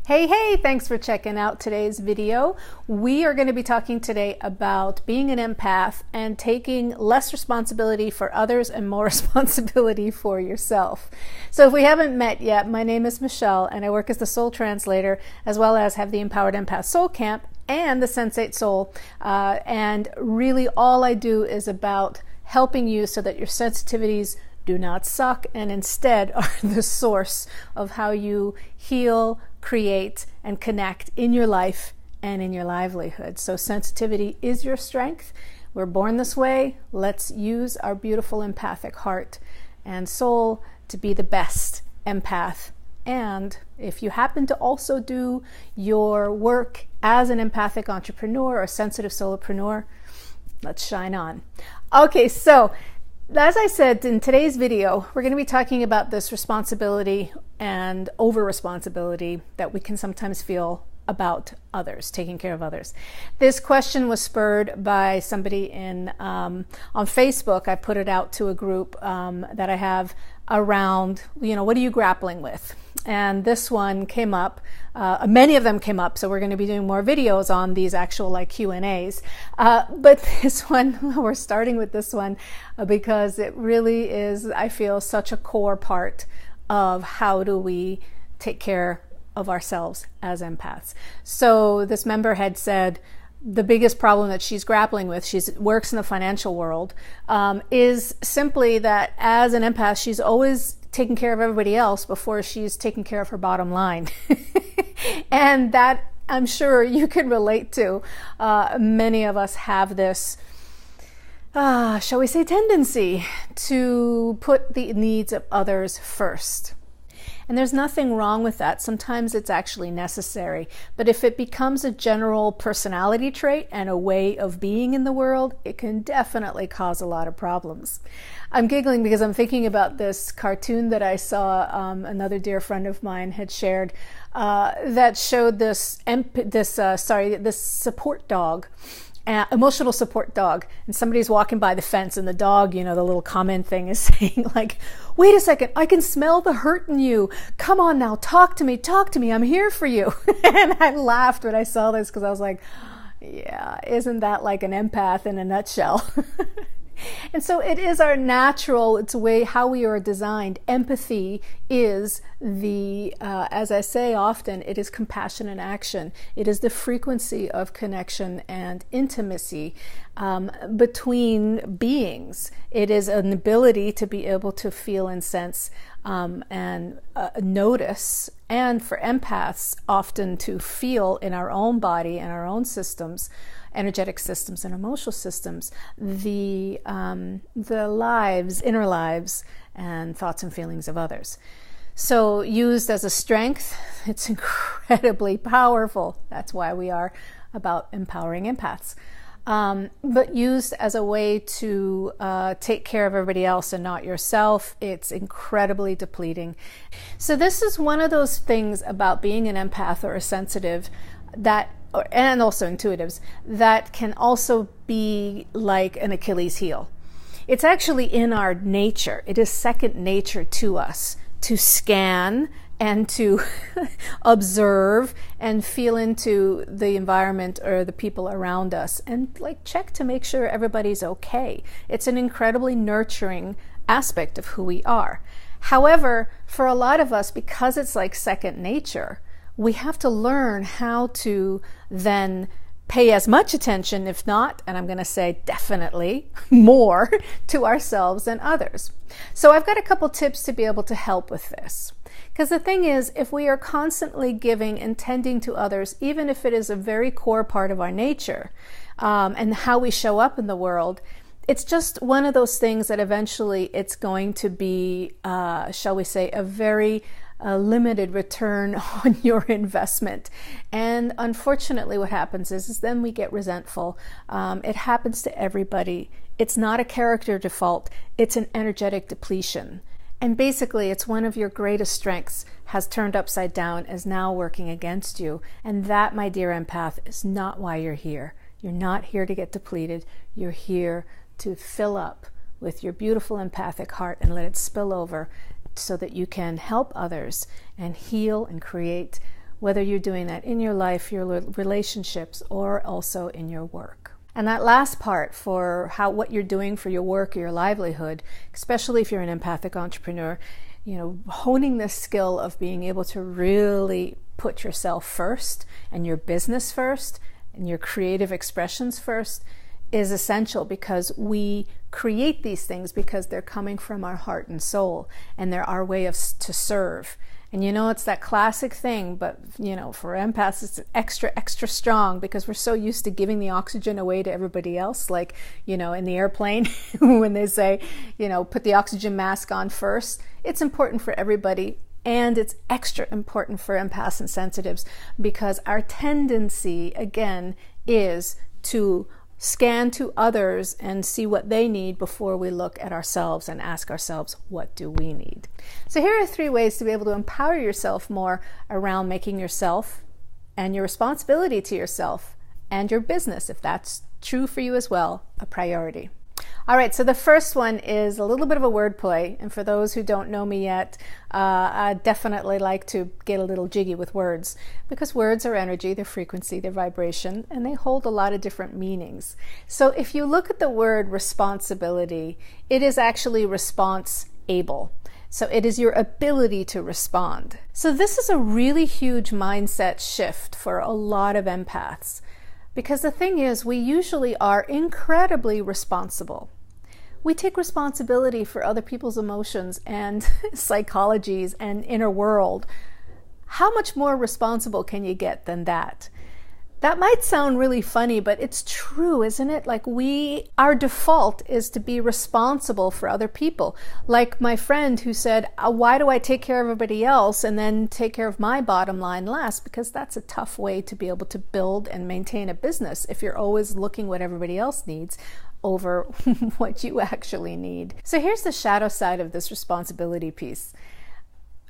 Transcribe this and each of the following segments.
Hey, thanks for checking out today's video. We are going to be talking today about being an empath and taking less responsibility for others and more responsibility for yourself. So if we haven't met yet, my name is Michelle and I work as the soul translator, as well as have the Empowered Empath Soul Camp and the Sensate Soul. And really all I do is about helping you so that your sensitivities do not suck and instead are the source of how you heal, create, and connect in your life and in your livelihood. So sensitivity is your strength. We're born this way. Let's use our beautiful empathic heart and soul to be the best empath. And if you happen to also do your work as an empathic entrepreneur or sensitive solopreneur, let's shine on. Okay, so as I said in today's video, we're going to be talking about this responsibility and over-responsibility that we can sometimes feel about others, taking care of others. This question was spurred by somebody on Facebook. I put it out to a group that I have around, what are you grappling with? And this one came up. Many of them came up, so we're going to be doing more videos on these actual Q&As. But this one, we're starting with this one because it really is, I feel, such a core part of how do we take care of ourselves as empaths. So this member had said the biggest problem that she's grappling with, she works in the financial world, is simply that as an empath, she's always taking care of everybody else before she's taking care of her bottom line. And that I'm sure you can relate to. Many of us have this, shall we say, tendency to put the needs of others first. And there's nothing wrong with that. Sometimes it's actually necessary. But if it becomes a general personality trait and a way of being in the world, it can definitely cause a lot of problems. I'm giggling because I'm thinking about this cartoon that I saw, another dear friend of mine had shared, that showed this support dog. Emotional support dog, and somebody's walking by the fence and the dog, the little comment thing is saying wait a second, I can smell the hurt in you. Come on now, talk to me, I'm here for you. And I laughed when I saw this because I was like, yeah, isn't that like an empath in a nutshell? And so it is our natural, it's a way how we are designed. Empathy is as I say often, it is compassion in action. It is the frequency of connection and intimacy between beings. It is an ability to be able to feel and sense and notice, and for empaths, often to feel in our own body and our own systems, energetic systems and emotional systems, the lives, inner lives, and thoughts and feelings of others. So used as a strength, it's incredibly powerful. That's why we are about empowering empaths. But used as a way to take care of everybody else and not yourself, it's incredibly depleting. So this is one of those things about being an empath or a sensitive and also intuitives, that can also be like an Achilles heel. It's actually in our nature. It is second nature to us to scan and to observe and feel into the environment or the people around us and check to make sure everybody's okay. It's an incredibly nurturing aspect of who we are. However, for a lot of us, because it's like second nature, we have to learn how to then pay as much attention, if not, and I'm going to say definitely more, to ourselves and others. So I've got a couple tips to be able to help with this. Because the thing is, if we are constantly giving and tending to others, even if it is a very core part of our nature and how we show up in the world, it's just one of those things that eventually it's going to be, shall we say, a very limited return on your investment. And unfortunately what happens is then we get resentful. It happens to everybody. It's not a character default, it's an energetic depletion. And basically it's one of your greatest strengths has turned upside down, is now working against you. And that, my dear empath, is not why you're here. You're not here to get depleted. You're here to fill up with your beautiful empathic heart and let it spill over so that you can help others and heal and create whether you're doing that in your life, your relationships, or also in your work. And that last part for what you're doing for your work or your livelihood, especially if you're an empathic entrepreneur, honing this skill of being able to really put yourself first and your business first and your creative expressions first is essential, because we create these things because they're coming from our heart and soul, and they're our way to serve. And it's that classic thing, but for empaths it's extra strong, because we're so used to giving the oxygen away to everybody else, like in the airplane when they say put the oxygen mask on first. It's important for everybody, and it's extra important for empaths and sensitives, because our tendency again is to scan to others and see what they need before we look at ourselves and ask ourselves, what do we need? So here are 3 ways to be able to empower yourself more around making yourself and your responsibility to yourself and your business, if that's true for you as well, a priority. All right, so the first one is a little bit of a wordplay, and for those who don't know me yet, I definitely like to get a little jiggy with words, because words are energy, they're frequency, they're vibration, and they hold a lot of different meanings. So if you look at the word responsibility, it is actually response-able. So it is your ability to respond. So this is a really huge mindset shift for a lot of empaths. Because the thing is, we usually are incredibly responsible. We take responsibility for other people's emotions and psychologies and inner world. How much more responsible can you get than that? That might sound really funny, but it's true, isn't it? Like our default is to be responsible for other people. Like my friend who said, why do I take care of everybody else and then take care of my bottom line last? Because that's a tough way to be able to build and maintain a business if you're always looking what everybody else needs over what you actually need. So here's the shadow side of this responsibility piece.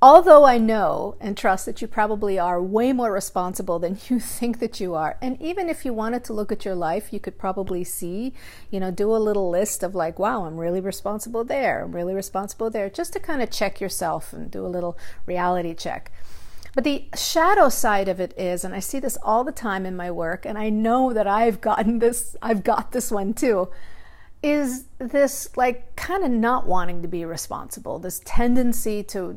Although I know and trust that you probably are way more responsible than you think that you are, and even if you wanted to look at your life, you could probably see, do a little list of like, wow, I'm really responsible there, I'm really responsible there, just to kind of check yourself and do a little reality check. But the shadow side of it is, and I see this all the time in my work, and I know that I've got this one too, is this like kind of not wanting to be responsible, this tendency to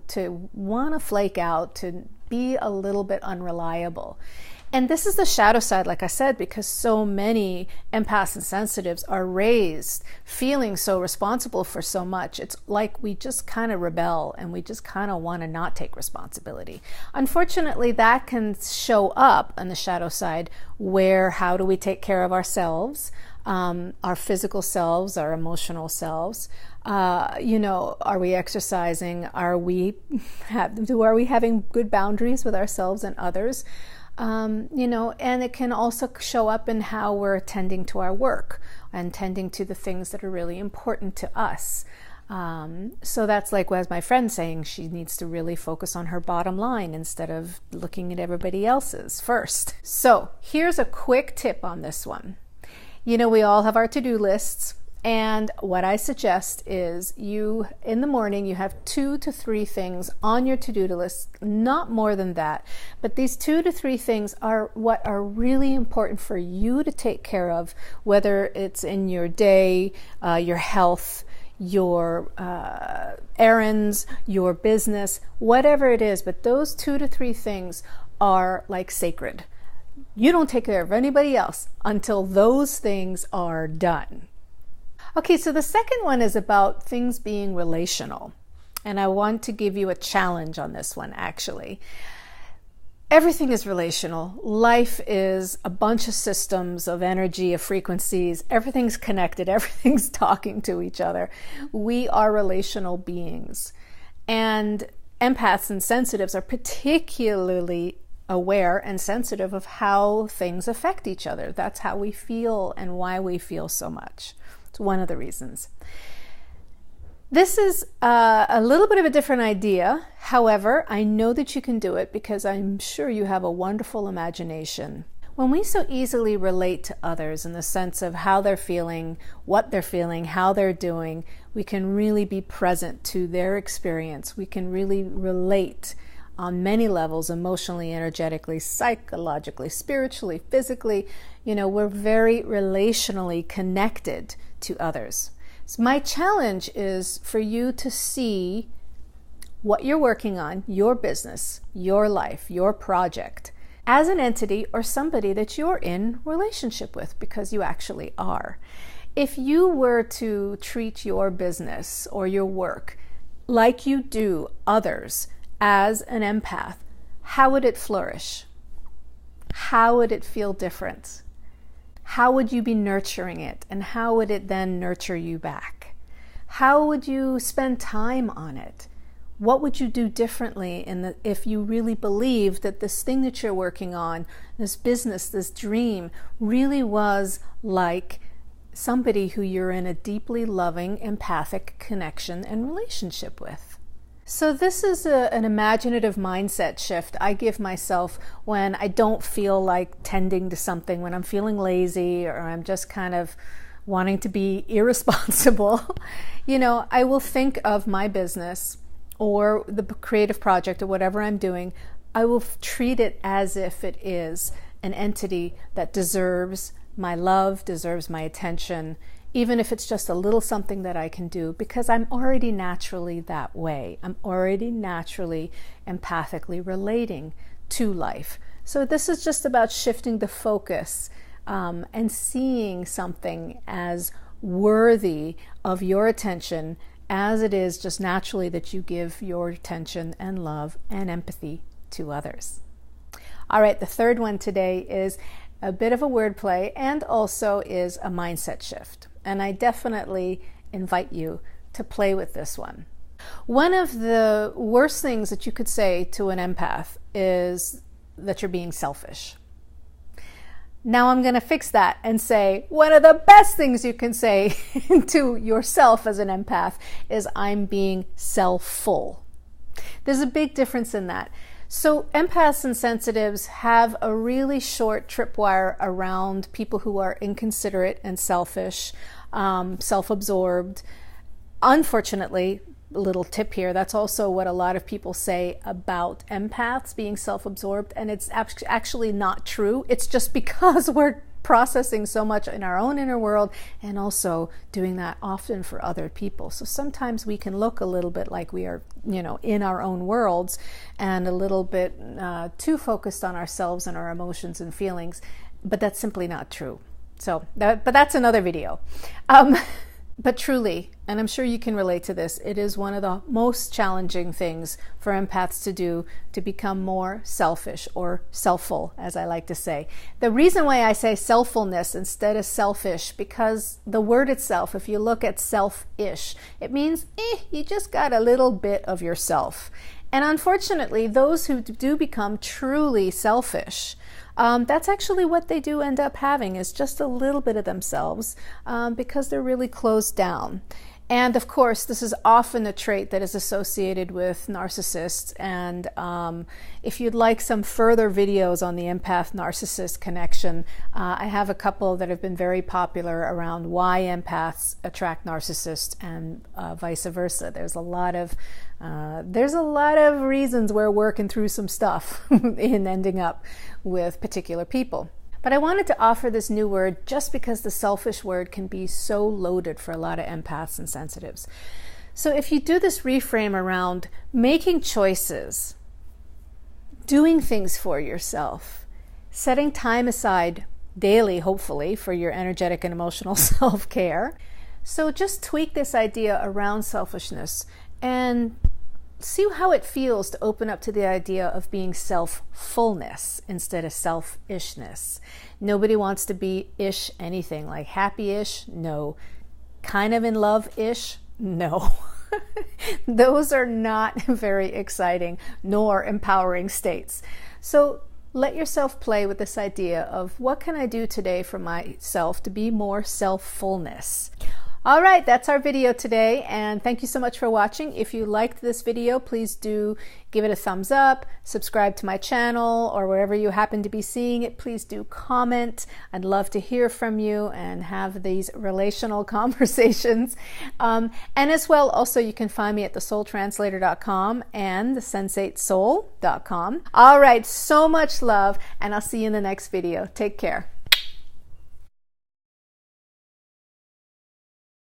want to flake out, to be a little bit unreliable. And this is the shadow side, like I said, because so many empaths and sensitives are raised feeling so responsible for so much. It's like we just kind of rebel and we just kind of want to not take responsibility. Unfortunately, that can show up on the shadow side, where how do we take care of ourselves? Our physical selves, our emotional selves, are we exercising? Are we having good boundaries with ourselves and others? And it can also show up in how we're tending to our work and tending to the things that are really important to us. So that's like, as my friend saying, she needs to really focus on her bottom line instead of looking at everybody else's first. So here's a quick tip on this one. We all have our to-do lists, and what I suggest is in the morning, you have 2 to 3 things on your to-do list, not more than that. But these 2 to 3 things are what are really important for you to take care of, whether it's in your day, your health, your errands, your business, whatever it is. But those 2 to 3 things are like sacred. You don't take care of anybody else until those things are done. Okay, so the second one is about things being relational. And I want to give you a challenge on this one, actually. Everything is relational. Life is a bunch of systems of energy, of frequencies. Everything's connected. Everything's talking to each other. We are relational beings. And empaths and sensitives are particularly aware and sensitive of how things affect each other. That's how we feel and why we feel so much. It's one of the reasons. This is a little bit of a different idea. However, I know that you can do it because I'm sure you have a wonderful imagination. When we so easily relate to others in the sense of how they're feeling, what they're feeling, how they're doing, we can really be present to their experience. We can really relate on many levels, emotionally, energetically, psychologically, spiritually, physically. We're very relationally connected to others. So my challenge is for you to see what you're working on, your business, your life, your project, as an entity or somebody that you're in relationship with, because you actually are. If you were to treat your business or your work like you do others as an empath, how would it flourish? How would it feel different? How would you be nurturing it? And how would it then nurture you back? How would you spend time on it? What would you do differently if you really believed that this thing that you're working on, this business, this dream, really was like somebody who you're in a deeply loving, empathic connection and relationship with? So this is an imaginative mindset shift I give myself when I don't feel like tending to something, when I'm feeling lazy or I'm just kind of wanting to be irresponsible. I will think of my business or the creative project or whatever I'm doing. I will treat it as if it is an entity that deserves my love, deserves my attention, even if it's just a little something that I can do, because I'm already naturally that way. I'm already naturally empathically relating to life. So this is just about shifting the focus and seeing something as worthy of your attention as it is just naturally that you give your attention and love and empathy to others. All right, the third one today is a bit of a wordplay and also is a mindset shift. And I definitely invite you to play with this one. One of the worst things that you could say to an empath is that you're being selfish. Now I'm going to fix that and say one of the best things you can say to yourself as an empath is I'm being self-full. There's a big difference in that. So empaths and sensitives have a really short tripwire around people who are inconsiderate and selfish, self-absorbed. Unfortunately, a little tip here, that's also what a lot of people say about empaths being self-absorbed, and it's actually not true. It's just because we're processing so much in our own inner world and also doing that often for other people. So sometimes we can look a little bit like we are, in our own worlds and a little bit too focused on ourselves and our emotions and feelings, but that's simply not true. But that's another video. But truly, and I'm sure you can relate to this, it is one of the most challenging things for empaths to do to become more selfish or selfful, as I like to say. The reason why I say selffulness instead of selfish, because the word itself, if you look at selfish, it means you just got a little bit of yourself. And unfortunately, those who do become truly selfish, that's actually what they do end up having, is just a little bit of themselves because they're really closed down. And of course, this is often a trait that is associated with narcissists. And if you'd like some further videos on the empath-narcissist connection, I have a couple that have been very popular around why empaths attract narcissists and vice versa. There's a lot of reasons we're working through some stuff in ending up with particular people. But I wanted to offer this new word just because the selfish word can be so loaded for a lot of empaths and sensitives. So if you do this reframe around making choices, doing things for yourself, setting time aside daily, hopefully, for your energetic and emotional self-care. So just tweak this idea around selfishness and see how it feels to open up to the idea of being self-fullness instead of selfishness. Nobody wants to be ish anything, like happy-ish, no. Kind of in love-ish, no. Those are not very exciting nor empowering states. So let yourself play with this idea of what can I do today for myself to be more self-fullness. All right, that's our video today, and thank you so much for watching. If you liked this video, please do give it a thumbs up, subscribe to my channel, or wherever you happen to be seeing it, please do comment. I'd love to hear from you and have these relational conversations. And as well, also you can find me at thesoultranslator.com and thesensatesoul.com. All right, so much love, and I'll see you in the next video. Take care.